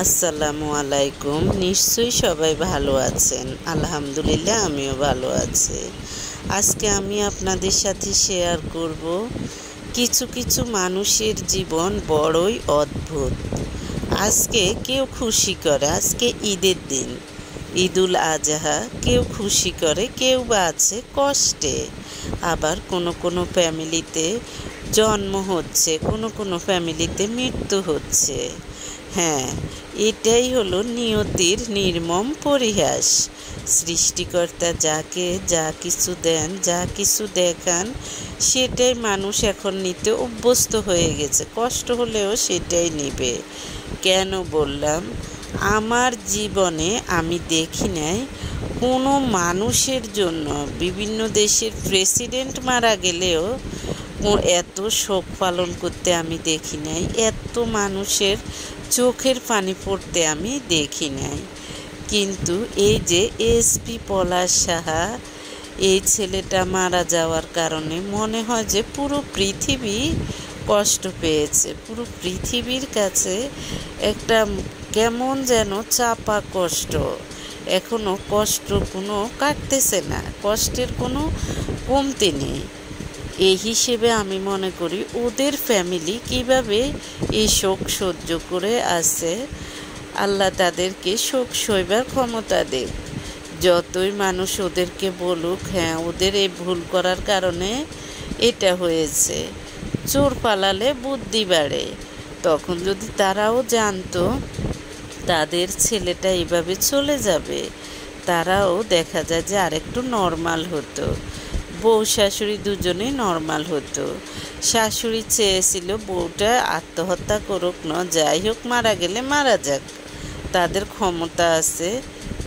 আসসালামু আলাইকুম। নিশ্চয়ই সবাই ভালো আছেন। আলহামদুলিল্লাহ আমিও ভালো আছি। আজকে আমি আপনাদের সাথে শেয়ার করব কিছু কিছু মানুষের জীবন বড়ই অদ্ভুত। আজকে কেউ খুশি করে, আজকে ঈদের দিন, ঈদুল আজহা, কেউ খুশি করে, কেউ বা আছে কষ্টে। আবার কোনো কোনো ফ্যামিলিতে জন্ম হচ্ছে, কোনো কোনো ফ্যামিলিতে মৃত্যু হচ্ছে। হ্যাঁ, এটাই হলো নিয়তির নির্মম পরিহাস। সৃষ্টিকর্তা যাকে যা কিছু দেন, যা কিছু দেখান, সেটাই মানুষ এখন নিতে অভ্যস্ত হয়ে গেছে। কষ্ট হলেও সেটাই নেবে। কেন বললাম? আমার জীবনে আমি দেখি নাই কোনো মানুষের জন্য, বিভিন্ন দেশের প্রেসিডেন্ট মারা গেলেও এত শোক পালন করতে আমি দেখি নাই, এত মানুষের চোখের পানি পড়তে আমি দেখি নাই। কিন্তু এই যে এসপি পলাশ সাহা, এই ছেলেটা মারা যাওয়ার কারণে মনে হয় যে পুরো পৃথিবী কষ্ট পেয়েছে। পুরো পৃথিবীর কাছে একটা কেমন যেন চাপা কষ্ট। এখনো কষ্ট কোনো কাটতেছে না, কষ্টের কোনো কমতি নেই। এই হিসেবে আমি মনে করি ওদের ফ্যামিলি কিভাবে এই শোক সহ্য করে আছে, আল্লাহ তাদেরকে শোক সইবার ক্ষমতা দেব। যতই মানুষ ওদেরকে বলুক, হ্যাঁ ওদের এই ভুল করার কারণে এটা হয়েছে, চোর পালালে বুদ্ধি বাড়ে। তখন যদি তারাও জানতো তাদের ছেলেটা এভাবে চলে যাবে, তারাও দেখা যায় যে আরেকটু নর্মাল হতো। বউ শাশুড়ি দুজনেই নর্মাল হতো। শাশুড়ি চেয়েছিল বউটা আত্মহত্যা করুক, না যাই হোক, মারা গেলে মারা যাক, তাদের ক্ষমতা আছে,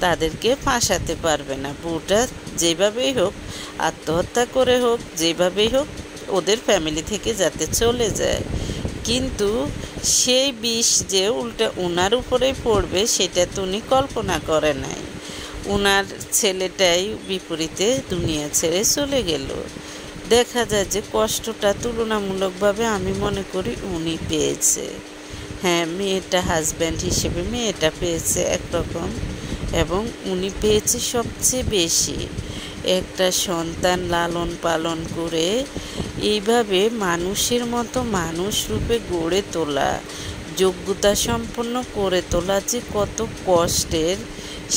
তাদেরকে ফাঁসাতে পারবে না। বউটা যেভাবেই হোক, আত্মহত্যা করে হোক, যেভাবেই হোক, ওদের ফ্যামিলি থেকে যাতে চলে যায়। কিন্তু সেই বিষ যে উল্টা ওনার উপরেই পড়বে, সেটা তো উনি কল্পনা করে নাই। ওনার ছেলেটাই বিপরীতে দুনিয়া ছেড়ে চলে গেল। দেখা যায় যে কষ্টটা তুলনামূলকভাবে আমি মনে করি উনি পেয়েছে। হ্যাঁ, মেয়েটা হাজব্যান্ড হিসেবে মেয়েটা পেয়েছে একরকম, এবং উনি পেয়েছে সবচেয়ে বেশি। একটা সন্তান লালন পালন করে এইভাবে মানুষের মতো মানুষ রূপে গড়ে তোলা, যোগ্যতা সম্পন্ন করে তোলা যে কত কষ্টের,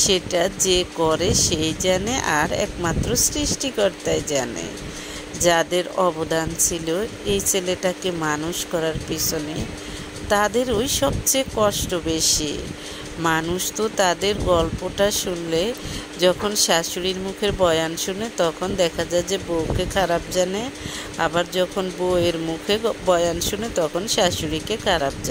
সেটা যে করে সেই জানে, আর একমাত্র সৃষ্টিকর্তাই জানে। যাদের অবদান ছিল এই ছেলেটাকে মানুষ করার পিছনে, তাদের ওই সবচেয়ে কষ্ট বেশি। মানুষ তো তাদের গল্পটা শুনলে, যখন শাশুড়ির মুখের বয়ান শুনে, তখন দেখা যায় যে বউকে খারাপ জানে, আবার যখন বউয়ের মুখে বয়ান শুনে তখন শাশুড়িকে খারাপ জানে।